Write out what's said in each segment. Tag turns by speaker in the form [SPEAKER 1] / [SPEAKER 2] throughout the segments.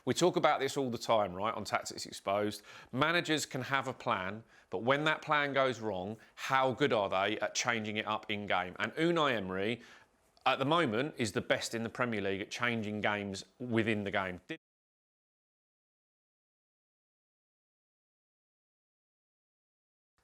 [SPEAKER 1] We talk about this all the time, right, on Tactics Exposed. Managers can have a plan, but when that plan goes wrong, how good are they at changing it up in-game? And Unai Emery, at the moment, is the best in the Premier League at changing games within the game.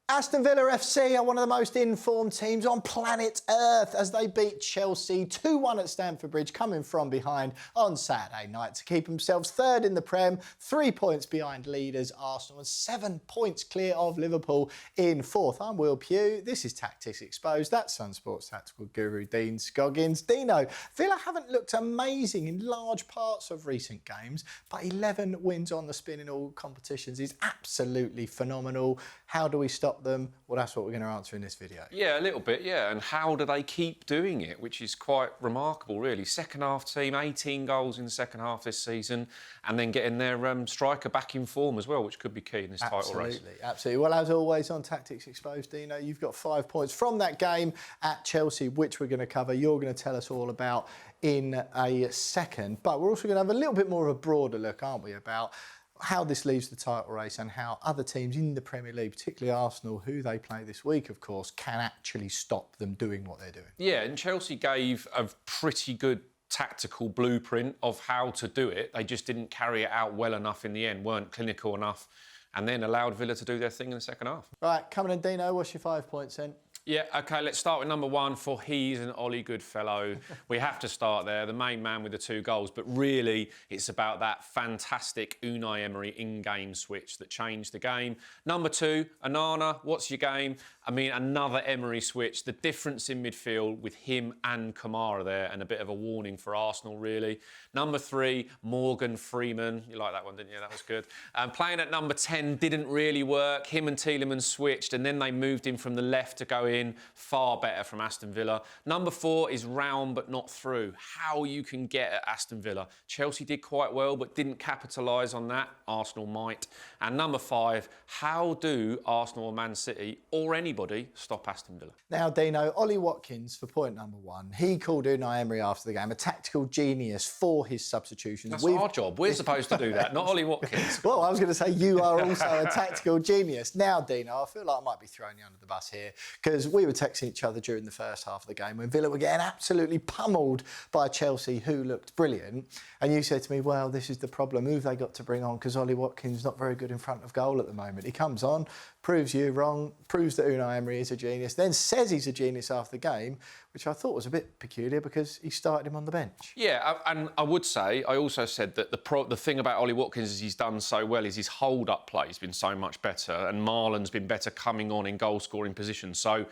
[SPEAKER 2] Aston Villa FC are one of the most informed teams on planet Earth as they beat Chelsea 2-1 at Stamford Bridge, coming from behind on Saturday night to keep themselves third in the Prem, 3 points behind leaders Arsenal and 7 points clear of Liverpool in fourth. I'm Will Pugh. This is Tactics Exposed. That's Sun Sports tactical guru Dean Scoggins. Dino, Villa haven't looked amazing in large parts of recent games, but 11 wins on the spin in all competitions is absolutely phenomenal. How do we stop them? Well, that's what we're going to answer in this video.
[SPEAKER 1] Yeah, a little bit, yeah. And how do they keep doing it, which is quite remarkable, really. Second half team, 18 goals in the second half this season, and then getting their striker back in form as well, which could be key in this title race.
[SPEAKER 2] Absolutely. Well, as always on Tactics Exposed, Dino, you've got 5 points from that game at Chelsea, which we're going to cover. You're going to tell us all about in a second. But we're also going to have a little bit more of a broader look, aren't we, about how this leaves the title race and how other teams in the Premier League, particularly Arsenal, who they play this week, of course, can actually stop them doing what they're doing.
[SPEAKER 1] Yeah, and Chelsea gave a pretty good tactical blueprint of how to do it. They just didn't carry it out well enough in the end, weren't clinical enough, and then allowed Villa to do their thing in the second half.
[SPEAKER 2] Right, coming in, Dino, what's your 5 points then?
[SPEAKER 1] Yeah, OK, let's start with number one for he's an Ollie Goodfellow. We have to start there, the main man with the 2 goals, but really it's about that fantastic Unai Emery in-game switch that changed the game. Number 2, Onana, what's your game? I mean, another Emery switch. The difference in midfield with him and Kamara there, and a bit of a warning for Arsenal, really. Number 3, Morgan Freeman. You like that one, didn't you? That was good. Playing at number 10 didn't really work. Him and Tielemans switched, and then they moved him from the left to go in. Far better from Aston Villa. Number 4 is round but not through. How you can get at Aston Villa. Chelsea did quite well, but didn't capitalise on that. Arsenal might. And number 5, how do Arsenal or Man City or anybody stop Aston Villa?
[SPEAKER 2] Now, Dino, Ollie Watkins for point number 1. He called Unai Emery after the game a tactical genius for his substitutions.
[SPEAKER 1] That's our job. We're supposed to do that, not Ollie Watkins.
[SPEAKER 2] Well, I was going to say you are also a tactical genius. Now, Dino, I feel like I might be throwing you under the bus here because we were texting each other during the first half of the game when Villa were getting absolutely pummeled by Chelsea, who looked brilliant. And you said to me, well, this is the problem. Who have they got to bring on? Because Ollie Watkins not very good in front of goal at the moment. He comes on, proves you wrong, proves that Unai Emery is a genius, then says he's a genius after the game, which I thought was a bit peculiar because he started him on the bench.
[SPEAKER 1] Yeah, and I would say, I also said that the thing about Ollie Watkins is he's done so well is his hold-up play has been so much better, and Marlon's been better coming on in goal-scoring positions. So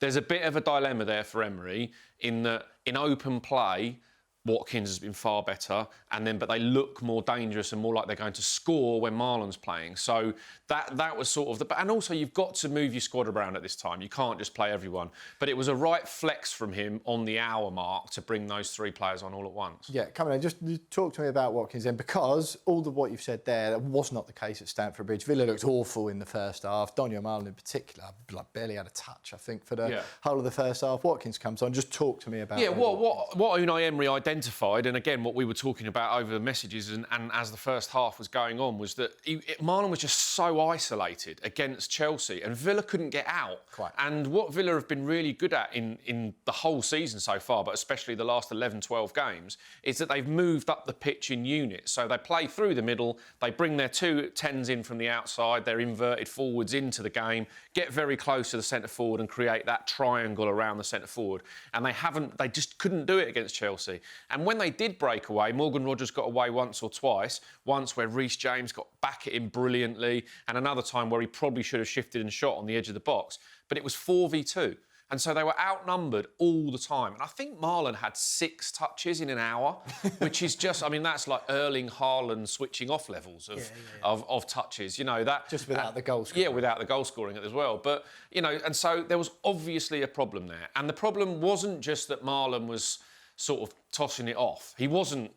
[SPEAKER 1] there's a bit of a dilemma there for Emery in that in open play, Watkins has been far better, but they look more dangerous and more like they're going to score when Marlon's playing. So that was sort of and also you've got to move your squad around at this time. You can't just play everyone. But it was a right flex from him on the hour mark to bring those 3 players on all at once.
[SPEAKER 2] Yeah, come on, just talk to me about Watkins then, because all of what you've said there, that was not the case at Stamford Bridge. Villa looked awful in the first half. Daniel Marlon in particular, barely had a touch, I think, for the whole of the first half. Watkins comes on. Just talk to me about
[SPEAKER 1] what Unai Emery identified, and again, what we were talking about over the messages and as the first half was going on, was that Marlon was just so isolated against Chelsea, and Villa couldn't get out.
[SPEAKER 2] Quite.
[SPEAKER 1] And what Villa have been really good at in the whole season so far, but especially the last 11, 12 games, is that they've moved up the pitch in units. So they play through the middle, they bring their 2 10s in from the outside, their inverted forwards into the game, get very close to the centre forward and create that triangle around the centre forward. And they just couldn't do it against Chelsea. And when they did break away, Morgan Rogers got away once or twice. Once where Reece James got back at him brilliantly, and another time where he probably should have shifted and shot on the edge of the box. But it was 4v2. And so they were outnumbered all the time. And I think Marlon had 6 touches in an hour, which is just, I mean, that's like Erling Haaland switching off levels of touches. You know, that...
[SPEAKER 2] Just without the goal scoring.
[SPEAKER 1] Yeah, without the goal scoring as well. But, you know, and so there was obviously a problem there. And the problem wasn't just that Marlon was sort of tossing it off. He wasn't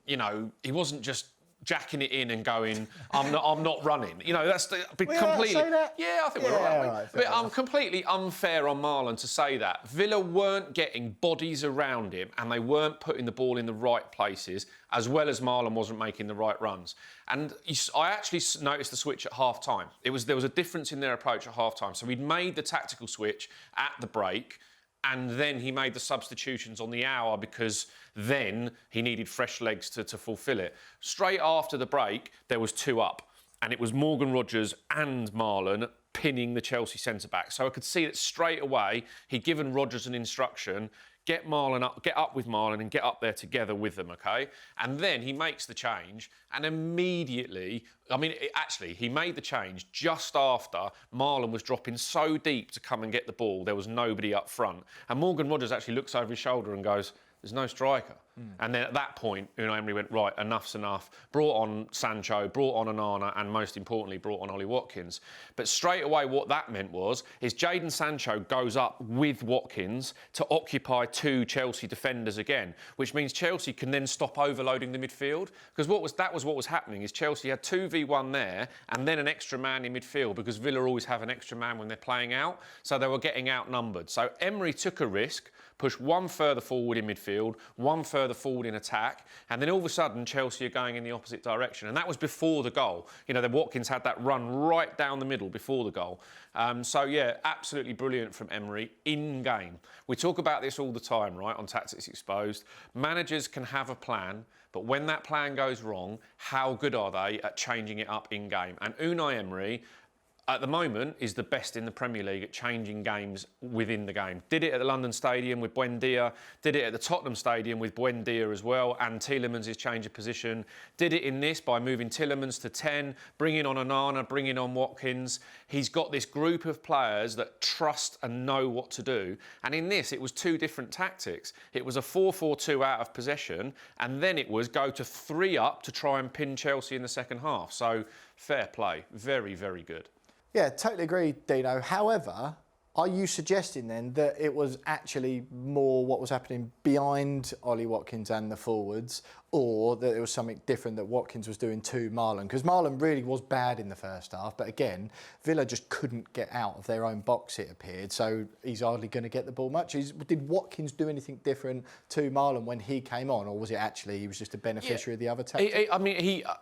[SPEAKER 1] just jacking it in and going, I'm not running. You know, that's completely.
[SPEAKER 2] Say that?
[SPEAKER 1] Yeah, I think we're right. But I'm completely unfair on Marlon to say that. Villa weren't getting bodies around him and they weren't putting the ball in the right places, as well as Marlon wasn't making the right runs. And I actually noticed the switch at half-time. There was a difference in their approach at half-time. So he'd made the tactical switch at the break, and then he made the substitutions on the hour because then he needed fresh legs to fulfil it. Straight after the break, there was 2 up, and it was Morgan Rogers and Marlon pinning the Chelsea centre-back. So I could see that straight away he'd given Rogers an instruction, get up with Marlon and get up there together with them, okay? And then he makes the change, and immediately, he made the change just after Marlon was dropping so deep to come and get the ball, there was nobody up front. And Morgan Rogers actually looks over his shoulder and goes, there's no striker. And then at that point, Unai Emery went, right, enough's enough. Brought on Sancho, brought on Onana, and most importantly, brought on Ollie Watkins. But straight away, what that meant is Jadon Sancho goes up with Watkins to occupy 2 Chelsea defenders again, which means Chelsea can then stop overloading the midfield. Because what was happening is Chelsea had 2v1 there and then an extra man in midfield, because Villa always have an extra man when they're playing out. So they were getting outnumbered. So Emery took a risk, pushed 1 further forward in midfield, 1 further forward in attack, and then all of a sudden Chelsea are going in the opposite direction. And that was before the goal. The Watkins had that run right down the middle before the goal. So yeah, absolutely brilliant from Emery in game. We talk about this all the time, right, on Tactics Exposed. Managers can have a plan, but when that plan goes wrong, how good are they at changing it up in game? And Unai Emery, at the moment, is the best in the Premier League at changing games within the game. Did it at the London Stadium with Buendia, did it at the Tottenham Stadium with Buendia as well, and Tielemans' change of position. Did it in this by moving Tielemans to 10, bringing on Onana, bringing on Watkins. He's got this group of players that trust and know what to do. And in this, it was 2 different tactics. It was a 4-4-2 out of possession, and then it was go to 3 up to try and pin Chelsea in the second half. So fair play, very, very good.
[SPEAKER 2] Yeah, totally agree, Dino. However, are you suggesting then that it was actually more what was happening behind Ollie Watkins and the forwards, or that it was something different that Watkins was doing to Marlon? Because Marlon really was bad in the first half, but again, Villa just couldn't get out of their own box, it appeared, so he's hardly going to get the ball much. Did Watkins do anything different to Marlon when he came on, or was it actually he was just a beneficiary of the other tactic?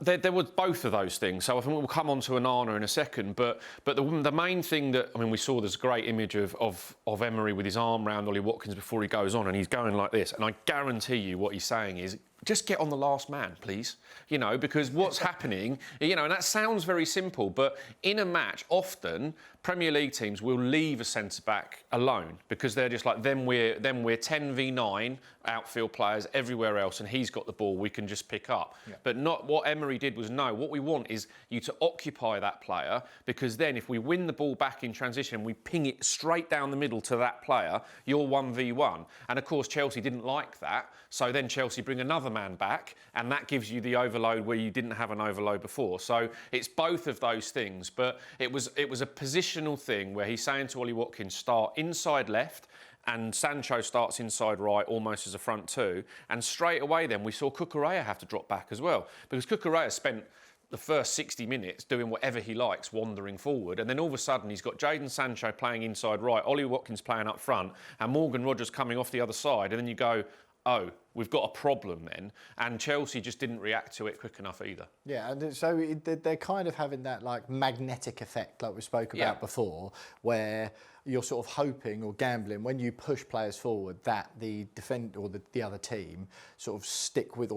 [SPEAKER 1] There were both of those things, so I think we'll come on to Onana in a second, but the main thing that, we saw this great image of Emery with his arm round Ollie Watkins before he goes on, and he's going like this, and I guarantee you what he's saying is, just get on the last man, please. Because what's happening, and that sounds very simple, but in a match, often Premier League teams will leave a centre-back alone because they're just like, then we're 10v9 outfield players everywhere else, and he's got the ball, we can just pick up. Yeah. But not what Emery did was, no, what we want is you to occupy that player, because then if we win the ball back in transition, we ping it straight down the middle to that player, you're 1v1. And of course, Chelsea didn't like that, so then Chelsea bring another man back, and that gives you the overload where you didn't have an overload before. So it's both of those things, but it was a positional thing where he's saying to Ollie Watkins, start inside left, and Sancho starts inside right, almost as a front 2. And straight away then we saw Cucurella have to drop back as well, because Cucurella spent the first 60 minutes doing whatever he likes, wandering forward, and then all of a sudden he's got Jadon Sancho playing inside right, Ollie Watkins playing up front, and Morgan Rogers coming off the other side, and then you go, oh, we've got a problem then. And Chelsea just didn't react to it quick enough either. Yeah,
[SPEAKER 2] and so they're kind of having that magnetic effect like we spoke about before, where you're sort of hoping or gambling when you push players forward that the defender or the other team sort of stick with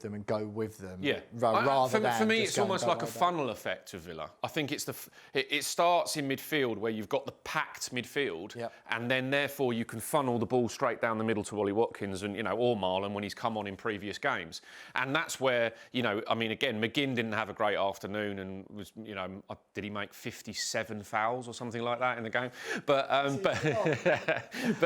[SPEAKER 2] them and go with them.
[SPEAKER 1] Yeah. For me, it's almost like a funnel effect of Villa. I think it starts in midfield where you've got the packed midfield, and then therefore you can funnel the ball straight down the middle to Ollie Watkins and or Marlon when he's come on in previous games. And that's where again, McGinn didn't have a great afternoon and was did he make 57 fouls or something like that in the game? But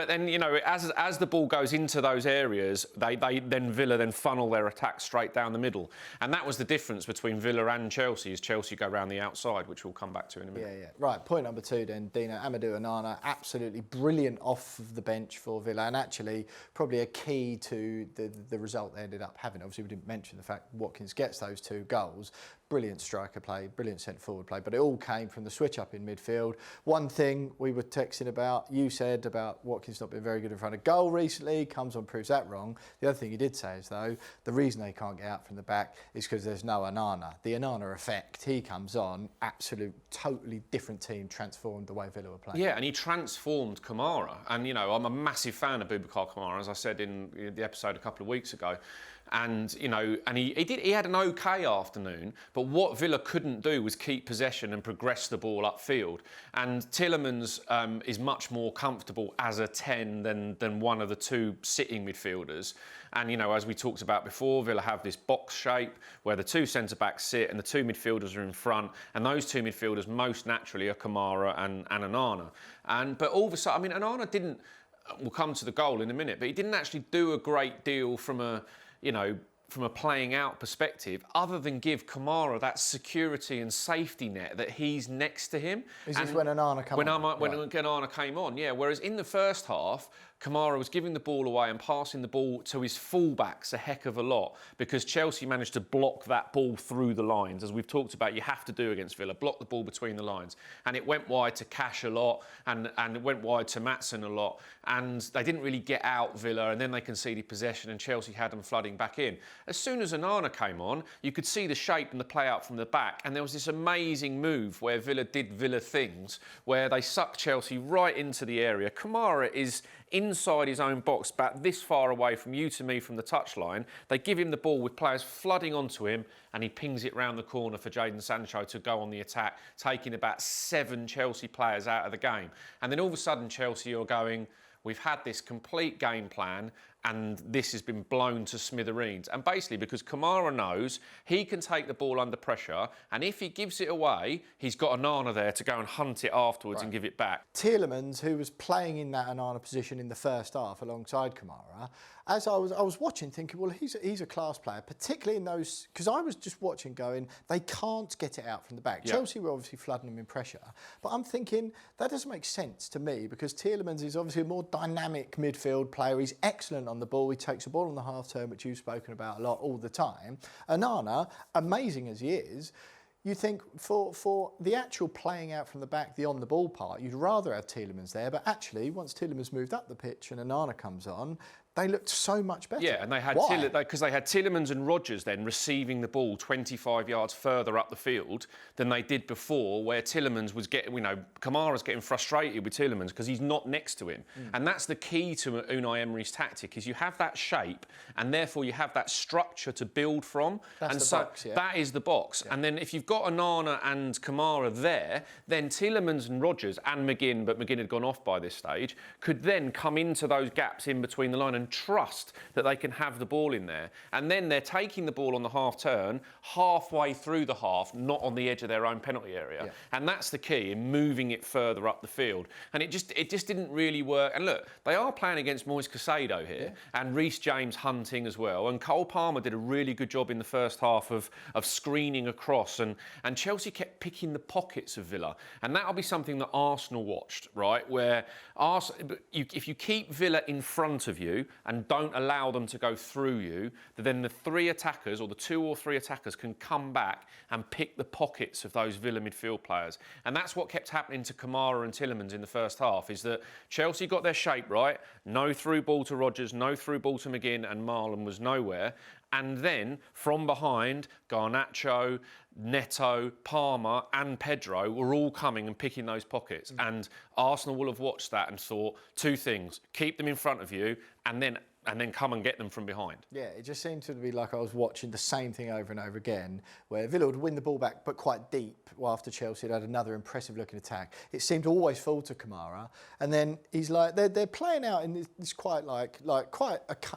[SPEAKER 1] then as the ball goes into those areas, Villa then funnel their attack straight down the middle, and that was the difference between Villa and Chelsea. Is Chelsea go round the outside, which we'll come back to in a minute.
[SPEAKER 2] Yeah. Right. Point number 2 then, Dino. Onana, absolutely brilliant off of the bench for Villa, and actually probably a key to to the result they ended up having. Obviously, we didn't mention the fact Watkins gets those 2 goals. Brilliant striker play, brilliant centre-forward play, but it all came from the switch-up in midfield. One thing we were texting about, you said about Watkins not being very good in front of goal recently, comes on, proves that wrong. The other thing you did say is, though, the reason they can't get out from the back is because there's no Onana. The Onana effect, he comes on, absolute, totally different team, transformed the way Villa were playing.
[SPEAKER 1] Yeah, and he transformed Kamara. And, you know, I'm a massive fan of Boubacar Kamara, as I said in the episode a couple of weeks ago. And, you know, and he had an okay afternoon, but what Villa couldn't do was keep possession and progress the ball upfield. And Tielemans is much more comfortable as a 10 than one of the 2 sitting midfielders. And, you know, as we talked about before, Villa have this box shape where the 2 centre-backs sit and the 2 midfielders are in front. And those 2 midfielders most naturally are Kamara and Onana. But all of a sudden, I mean, Onana didn't, we'll come to the goal in a minute, but he didn't actually do a great deal from a playing out perspective, other than give Kamara that security and safety net that he's next to him.
[SPEAKER 2] Is this when Onana came on?
[SPEAKER 1] When Onana came on, yeah. Whereas in the first half, Kamara was giving the ball away and passing the ball to his fullbacks a heck of a lot because Chelsea managed to block that ball through the lines. As we've talked about, you have to do against Villa, block the ball between the lines. And it went wide to Cash a lot and it went wide to Maatsen a lot. And they didn't really get out Villa, and then they conceded possession and Chelsea had them flooding back in. As soon as Onana came on, you could see the shape and the play out from the back. And there was this amazing move where Villa did Villa things, where they sucked Chelsea right into the area. Kamara is inside his own box, about this far away from you to me from the touchline. They give him the ball with players flooding onto him, and he pings it round the corner for Jadon Sancho to go on the attack, taking about 7 Chelsea players out of the game. And then all of a sudden, Chelsea are going, we've had this complete game plan and this has been blown to smithereens. And basically because Kamara knows he can take the ball under pressure, and if he gives it away, he's got Onana there to go and hunt it afterwards and give it back.
[SPEAKER 2] Tielemans, who was playing in that Onana position in the first half alongside Kamara, as I was watching, thinking, well, he's a class player, particularly in those, because I was just watching going, they can't get it out from the back. Yeah. Chelsea were obviously flooding them in pressure, but I'm thinking that doesn't make sense to me because Tielemans is obviously a more dynamic midfield player. He's excellent on the ball. He takes the ball on the half turn, which you've spoken about a lot all the time. Onana, amazing as he is, you think for the actual playing out from the back, the on-the-ball part, you'd rather have Tielemans there, but actually, once Tielemans moved up the pitch and Onana comes on, they looked so much better.
[SPEAKER 1] Yeah, and they had because they had Tielemans and Rodgers then receiving the ball 25 yards further up the field than they did before, where Tielemans was getting, Kamara's getting frustrated with Tielemans because he's not next to him. And that's the key to Unai Emery's tactic, is you have that shape and therefore you have that structure to build from.
[SPEAKER 2] That's the box, yeah.
[SPEAKER 1] That is the box. Yeah. And then if you've got Onana and Kamara there, then Tielemans and Rodgers and McGinn, but McGinn had gone off by this stage, could then come into those gaps in between the line and trust that they can have the ball in there. And then they're taking the ball on the half turn halfway through the half, not on the edge of their own penalty area. Yeah. And that's the key in moving it further up the field. And it just didn't really work. And look, they are playing against Moise Caicedo here, and Reece James hunting as well. And Cole Palmer did a really good job in the first half of screening across. And Chelsea kept picking the pockets of Villa. And that'll be something that Arsenal watched, right? Where if you keep Villa in front of you and don't allow them to go through you, then the 3 attackers, or the 2 or 3 attackers, can come back and pick the pockets of those Villa midfield players. And that's what kept happening to Kamara and Tielemans in the first half, is that Chelsea got their shape right, no through ball to Rodgers, no through ball to McGinn, and Marlon was nowhere. And then, from behind, Garnacho, Neto, Palmer and Pedro were all coming and picking those pockets. And Arsenal will have watched that and thought 2 things: keep them in front of you and then come and get them from behind.
[SPEAKER 2] Yeah, it just seemed to be like I was watching the same thing over and over again, where Villa would win the ball back, but quite deep, after Chelsea had another impressive-looking attack. It seemed to always fall to Kamara, and then he's like, they're playing out in this quite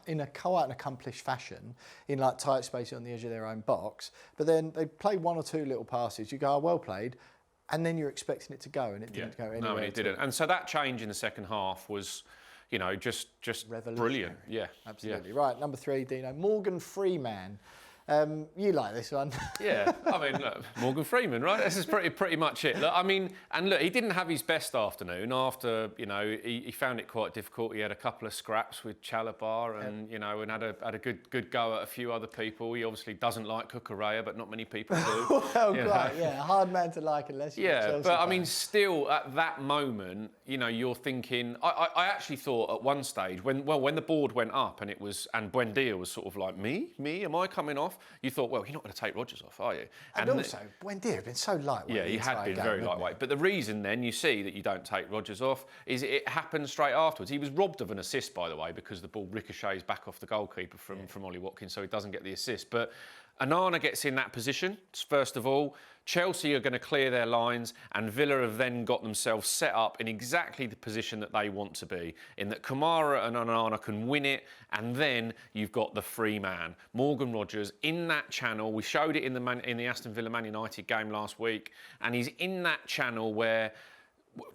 [SPEAKER 2] in an accomplished fashion, in like tight spaces on the edge of their own box. But then they play 1 or 2 little passes. You go, oh, well played. And then you're expecting it to go, and it didn't go anywhere.
[SPEAKER 1] No, it didn't. And so that change in the second half was, just brilliant. Yeah,
[SPEAKER 2] absolutely. Yeah. Right, number 3, Dino, Morgan Freeman. You like this one?
[SPEAKER 1] Yeah, I mean, look, Morgan Freeman, right? This is pretty much it. Look, I mean, and look, he didn't have his best afternoon. After, you know, he found it quite difficult. He had a couple of scraps with Chalobah and, you know, and had a good go at a few other people. He obviously doesn't like Cucurella, but not many people do.
[SPEAKER 2] Well, quite, yeah, a hard man to like unless you're a Chelsea
[SPEAKER 1] but I
[SPEAKER 2] fan.
[SPEAKER 1] mean, still at that moment, you know, you're thinking. I actually thought at one stage when the board went up and Buendia was sort of like, me, am I coming off? You thought, well, you're not going to take Rodgers off, are you?
[SPEAKER 2] And also, Buendia had been so lightweight.
[SPEAKER 1] Yeah, he had been very lightweight. But the reason then you see that you don't take Rodgers off is it happened straight afterwards. He was robbed of an assist, by the way, because the ball ricochets back off the goalkeeper from Ollie Watkins, so he doesn't get the assist. But Onana gets in that position, first of all. Chelsea are going to clear their lines, and Villa have then got themselves set up in exactly the position that they want to be, in that Kamara and Onana can win it, and then you've got the free man, Morgan Rodgers, in that channel. We showed it in the Aston Villa Man United game last week, and he's in that channel where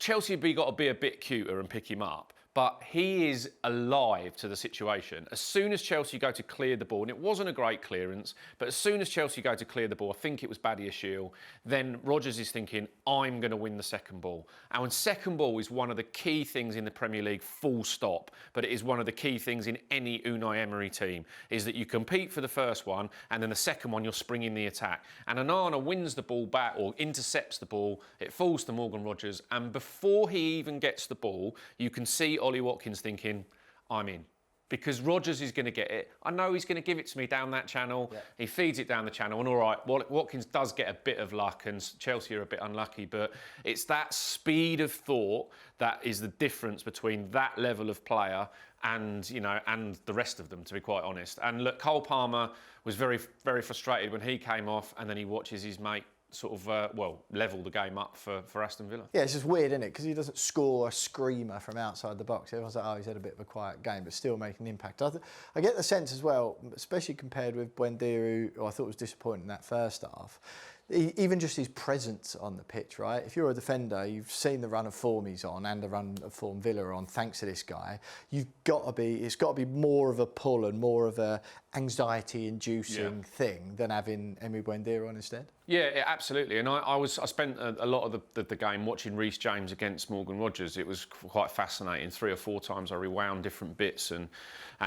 [SPEAKER 1] Chelsea have got to be a bit cuter and pick him up. But he is alive to the situation. As soon as Chelsea go to clear the ball, and it wasn't a great clearance, but as soon as Chelsea go to clear the ball, I think it was Badiashile, then Rodgers is thinking, I'm going to win the second ball. And when second ball is one of the key things in the Premier League, full stop, but it is one of the key things in any Unai Emery team, is that you compete for the first one, and then the second one, you're springing the attack. And Onana wins the ball back, or intercepts the ball, it falls to Morgan Rodgers, and before he even gets the ball, you can see Ollie Watkins thinking, I'm in. Because Rodgers is going to get it. I know he's going to give it to me down that channel. Yeah. He feeds it down the channel. And all right, Watkins does get a bit of luck and Chelsea are a bit unlucky. But it's that speed of thought that is the difference between that level of player and, you know, and the rest of them, to be quite honest. And look, Cole Palmer was very, very frustrated when he came off and then he watches his mate sort of, level the game up for Aston Villa.
[SPEAKER 2] Yeah, it's just weird, isn't it? Because he doesn't score a screamer from outside the box. Everyone's like, oh, he's had a bit of a quiet game, but still making an impact. I get the sense as well, especially compared with Buendia, who I thought was disappointing in that first half, even just his presence on the pitch, right? If you're a defender, you've seen the run of form he's on and the run of form Villa are on, thanks to this guy, it's got to be more of a pull and more of a anxiety-inducing thing than having Emi Buendia on instead. Yeah,
[SPEAKER 1] absolutely. And I spent a lot of the game watching Reece James against Morgan Rodgers. It was quite fascinating. 3 or 4 times I rewound different bits and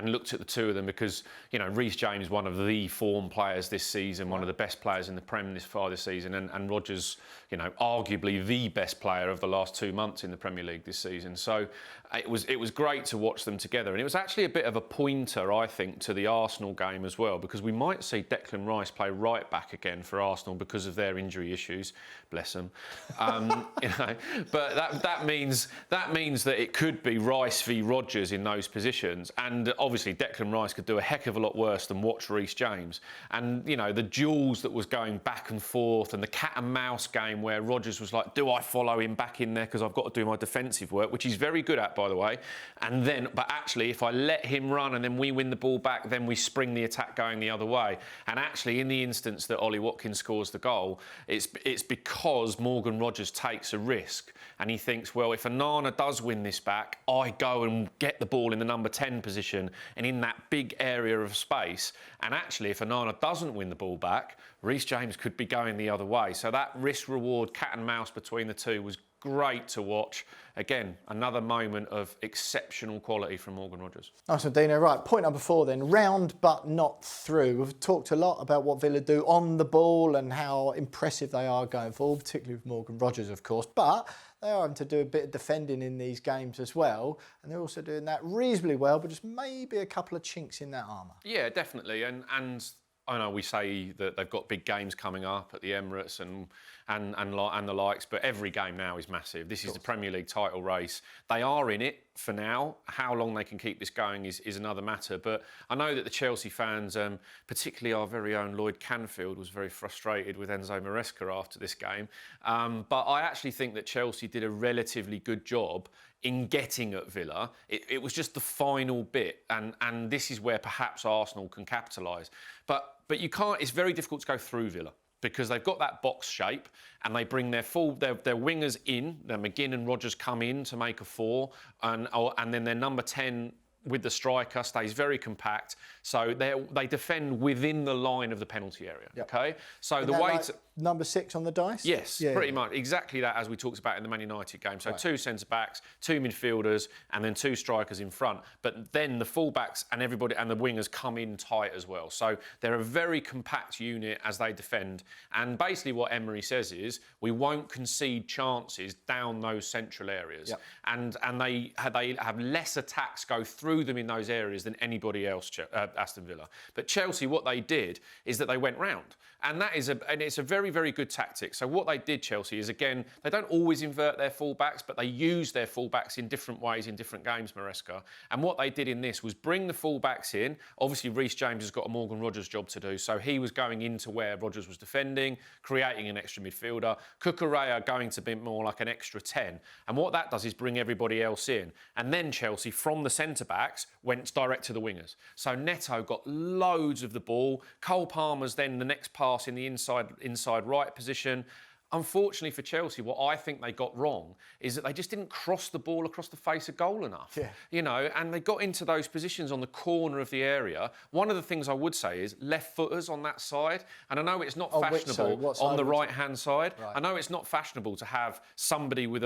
[SPEAKER 1] looked at the two of them because, you know, Reece James is one of the form players this season, one of the best players in the Prem this season, and Rodgers, you know, arguably the best player of the last 2 months in the Premier League this season. So it was great to watch them together. And it was actually a bit of a pointer, I think, to the Arsenal game as well, because we might see Declan Rice play right back again for Arsenal because of their injury issues. Bless them. You know, but that means that it could be Rice v Rodgers in those positions, and obviously Declan Rice could do a heck of a lot worse than watch Reece James. And you know, the duels that was going back and forth, and the cat and mouse game where Rodgers was like, do I follow him back in there because I've got to do my defensive work, which he's very good at, by the way. And then, but actually, if I let him run and then we win the ball back, then we spring the attack going the other way. And actually, in the instance that Ollie Watkins scores the goal, it's because Morgan Rodgers takes a risk and he thinks, well, if Onana does win this back, I go and get the ball in the number 10 position and in that big area of space. And actually, if Onana doesn't win the ball back, Reece James could be going the other way. So that risk-reward cat and mouse between the two was great to watch. Again, another moment of exceptional quality from Morgan Rodgers.
[SPEAKER 2] Nice one, Dino. Right, point number 4 then. Round but not through. We've talked a lot about what Villa do on the ball and how impressive they are going forward, particularly with Morgan Rodgers, of course. But they are having to do a bit of defending in these games as well. And they're also doing that reasonably well, but just maybe a couple of chinks in that armour.
[SPEAKER 1] Yeah, definitely. And I know we say that they've got big games coming up at the Emirates and the likes, but every game now is massive. This is the Premier League title race. They are in it for now. How long they can keep this going is another matter. But I know that the Chelsea fans, particularly our very own Lloyd Canfield, was very frustrated with Enzo Maresca after this game. But I actually think that Chelsea did a relatively good job in getting at Villa. It was just the final bit, and this is where perhaps Arsenal can capitalise. But you can't. It's very difficult to go through Villa because they've got that box shape and they bring their wingers in. Their McGinn and Rodgers come in to make a 4, and then their number 10 with the striker, stays very compact. So they defend within the line of the penalty area.
[SPEAKER 2] Yep.
[SPEAKER 1] Okay. So
[SPEAKER 2] Isn't
[SPEAKER 1] the
[SPEAKER 2] that
[SPEAKER 1] way
[SPEAKER 2] like number 6 on the dice?
[SPEAKER 1] Yes, pretty much. Exactly that, as we talked about in the Man United game. So
[SPEAKER 2] Right.
[SPEAKER 1] 2 centre-backs, 2 midfielders, and then 2 strikers in front. But then the full-backs and everybody and the wingers come in tight as well. So they're a very compact unit as they defend. And basically what Emery says is, we won't concede chances down those central areas.
[SPEAKER 2] Yep.
[SPEAKER 1] And they have less attacks go through them in those areas than anybody else, Aston Villa. But Chelsea, what they did is that they went round. And it's a very, very good tactic. So what they did, Chelsea, is again, they don't always invert their fullbacks, but they use their fullbacks in different ways in different games, Maresca. And what they did in this was bring the fullbacks in. Obviously, Reece James has got a Morgan Rogers job to do, so he was going into where Rogers was defending, creating an extra midfielder. Cucurella going to be more like an extra 10. And what that does is bring everybody else in. And then Chelsea, from the centre-backs, went direct to the wingers. So Neto got loads of the ball. Cole Palmer's then the next pass in the inside right position. Unfortunately for Chelsea, what I think they got wrong is that they just didn't cross the ball across the face of goal enough.
[SPEAKER 2] Yeah.
[SPEAKER 1] You know, and they got into those positions on the corner of the area. One of the things I would say is left footers on that side. And I know it's not fashionable on the right-hand side.
[SPEAKER 2] Right.
[SPEAKER 1] I know it's not fashionable to have somebody with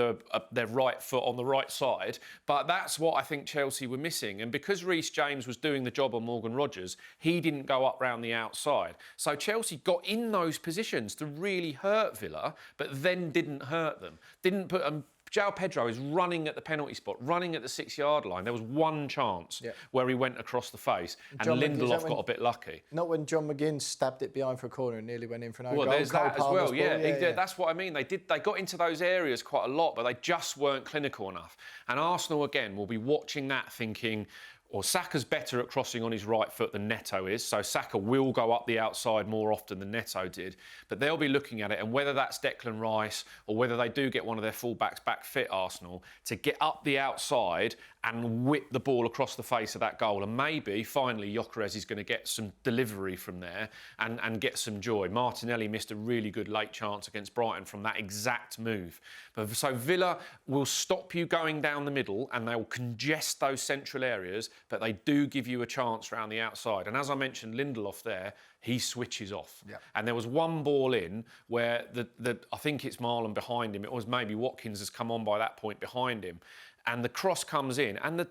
[SPEAKER 1] their right foot on the right side, but that's what I think Chelsea were missing. And because Reece James was doing the job on Morgan Rogers, he didn't go up round the outside. So Chelsea got in those positions to really hurt Villa, but then didn't hurt them. Didn't put them. João Pedro is running at the penalty spot, running at the 6-yard line. There was one chance where he went across the face, and Lindelof got a bit lucky.
[SPEAKER 2] Not when John McGinn stabbed it behind for a corner and nearly went in for an own goal.
[SPEAKER 1] Well, there's that as well.
[SPEAKER 2] Yeah.
[SPEAKER 1] That's what I mean. They got into those areas quite a lot, but they just weren't clinical enough. And Arsenal again will be watching that, thinking, or Saka's better at crossing on his right foot than Neto is, so Saka will go up the outside more often than Neto did. But they'll be looking at it, and whether that's Declan Rice or whether they do get one of their fullbacks back fit, Arsenal, to get up the outside and whip the ball across the face of that goal. And maybe, finally, Gyökeres is going to get some delivery from there and get some joy. Martinelli missed a really good late chance against Brighton from that exact move. So Villa will stop you going down the middle and they will congest those central areas, but they do give you a chance around the outside. And as I mentioned, Lindelof there, he switches off. Yep. And there was one ball in where I think it's Marlon behind him. It was maybe Watkins has come on by that point behind him. And the cross comes in, and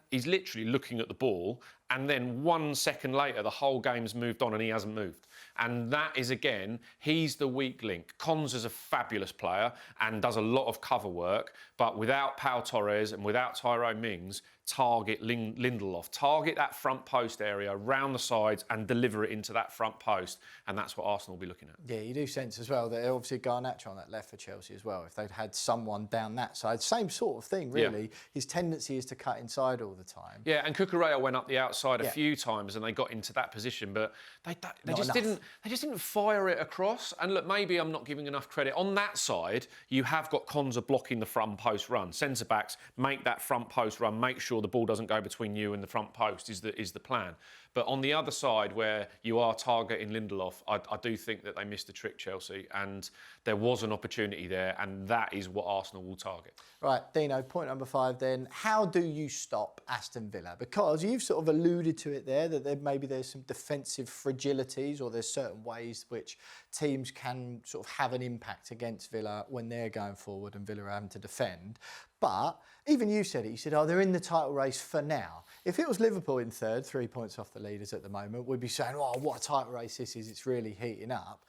[SPEAKER 1] he's literally looking at the ball, and then 1 second later, the whole game's moved on and he hasn't moved. And that is, again, he's the weak link. Cons is a fabulous player and does a lot of cover work, but without Pau Torres and without Tyrone Mings, target Lindelof. Target that front post area, round the sides, and deliver it into that front post. And that's what Arsenal will be looking at.
[SPEAKER 2] Yeah, you do sense as well that obviously Garnacho on that left for Chelsea as well. If they'd had someone down that side, same sort of thing, really. Yeah. His tendency is to cut inside all the time.
[SPEAKER 1] Yeah, and Cucurella went up the outside a few times and they got into that position, but they just didn't fire it across. And look, maybe I'm not giving enough credit. On that side, you have got Konza blocking the front post run. Centre-backs make that front post run, make sure the ball doesn't go between you and the front post is the plan. But on the other side, where you are targeting Lindelof, I do think that they missed a trick, Chelsea, and there was an opportunity there, and that is what Arsenal will target.
[SPEAKER 2] Right, Dino, point number 5 then. How do you stop Aston Villa? Because you've sort of alluded to it there, that maybe there's some defensive fragilities or there's certain ways which teams can sort of have an impact against Villa when they're going forward and Villa are having to defend. But even you said it. You said, oh, they're in the title race for now. If it was Liverpool in third, 3 points off the leaders at the moment, we'd be saying, oh, what a title race this is. It's really heating up.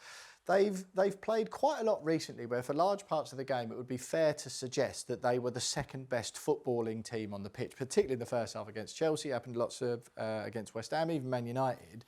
[SPEAKER 2] They've played quite a lot recently where for large parts of the game it would be fair to suggest that they were the second best footballing team on the pitch, particularly in the first half against Chelsea, happened lots of against West Ham, even Man United.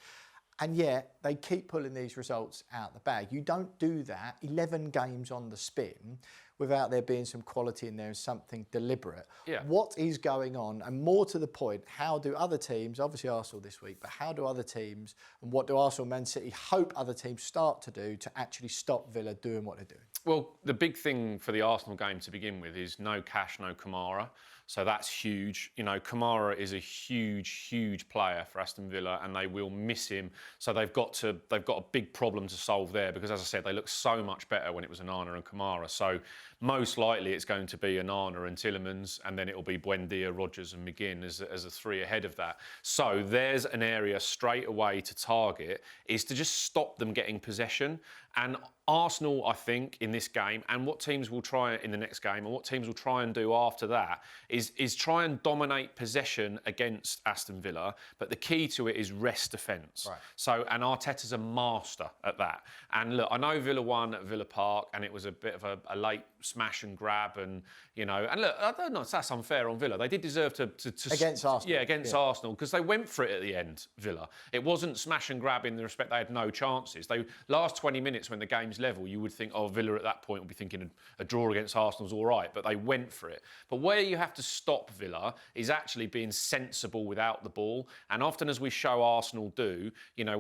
[SPEAKER 2] And yet they keep pulling these results out the bag. You don't do that 11 games on the spin without there being some quality in there and something deliberate. Yeah. What is going on? And more to the point, how do other teams, obviously Arsenal this week, but how do other teams, and what do Arsenal, Man City hope other teams start to do to actually stop Villa doing what they're doing? Well,
[SPEAKER 1] the big thing for the Arsenal game to begin with is no Cash, no Kamara. So that's huge. You know, Kamara is a huge, huge player for Aston Villa and they will miss him. So they've got a big problem to solve there because, as I said, they look so much better when it was Onana and Kamara. So most likely it's going to be Onana and Tielemans, and then it'll be Buendia, Rodgers and McGinn as a three ahead of that. So there's an area straight away to target, is to just stop them getting possession. And Arsenal, I think, in this game, and what teams will try in the next game, and what teams will try and do after that, is try and dominate possession against Aston Villa. But the key to it is rest defence.
[SPEAKER 2] Right.
[SPEAKER 1] So, and Arteta's a master at that. And look, I know Villa won at Villa Park, and it was a bit of a late smash and grab, and and look, I don't know if that's unfair on Villa. They did deserve to
[SPEAKER 2] against Arsenal.
[SPEAKER 1] Yeah, against Arsenal, because they went for it at the end. Villa. It wasn't smash and grab in the respect they had no chances. They last 20 minutes when the game's level, you would think, oh, Villa at that point would be thinking a draw against Arsenal's all right, but they went for it. But where you have to stop Villa is actually being sensible without the ball. And often, as we show Arsenal do, I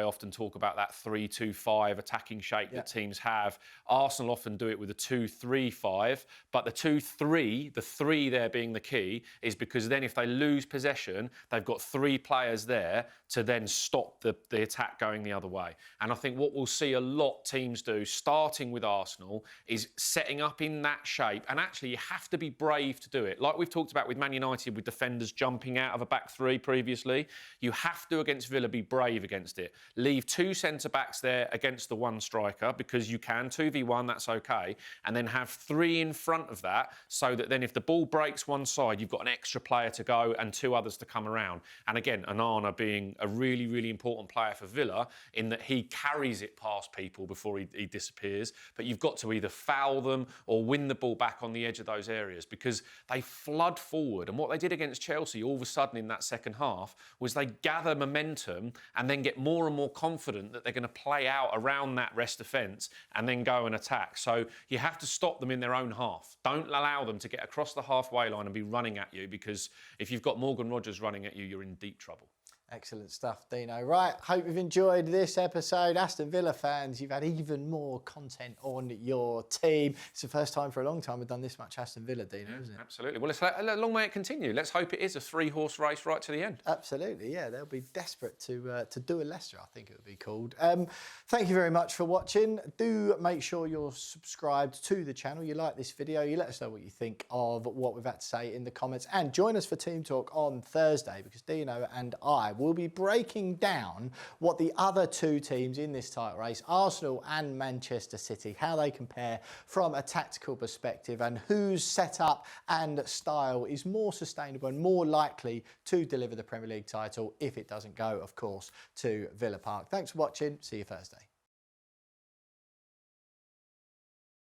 [SPEAKER 1] often talk about that 3-2-5 attacking shape that teams have. Arsenal often do it with a 2-3-5, but the 2-3, the 3 there being the key, is because then if they lose possession, they've got 3 players there to then stop the attack going the other way. And I think what we'll see a lot teams do, starting with Arsenal, is setting up in that shape. And actually, you have to be brave to do it. Like we've talked about with Man United, with defenders jumping out of a back 3 previously, you have to, against Villa, be brave against it. Leave 2 centre-backs there against the 1 striker, because you can. 2v1, that's OK. And then have 3 in front of that, so that then if the ball breaks one side, you've got an extra player to go and 2 others to come around. And again, Onana being a really, really important player for Villa, in that he carries it past people before he disappears. But you've got to either foul them or win the ball back on the edge of those areas, because they flood forward. And what they did against Chelsea all of a sudden in that second half was they gather momentum and then get more and more confident that they're going to play out around that rest defence and then go and attack. So you have to stop them in their own half. Don't allow them to get across the halfway line and be running at you, because if you've got Morgan Rodgers running at you, you're in deep trouble.
[SPEAKER 2] Excellent stuff, Dino. Right, hope you've enjoyed this episode. Aston Villa fans, you've had even more content on your team. It's the first time for a long time we've done this much Aston Villa, Dino, isn't it?
[SPEAKER 1] Absolutely. Well, long may it continue. Let's hope it is a 3-horse race right to the end.
[SPEAKER 2] Absolutely, yeah. They'll be desperate to do a Leicester, I think it would be called. Thank you very much for watching. Do make sure you're subscribed to the channel. You like this video. You let us know what you think of what we've had to say in the comments. And join us for Team Talk on Thursday, because Dino and I will be breaking down what the other 2 teams in this title race, Arsenal and Manchester City, how they compare from a tactical perspective, and whose setup and style is more sustainable and more likely to deliver the Premier League title if it doesn't go, of course, to Villa Park. Thanks for watching. See you Thursday.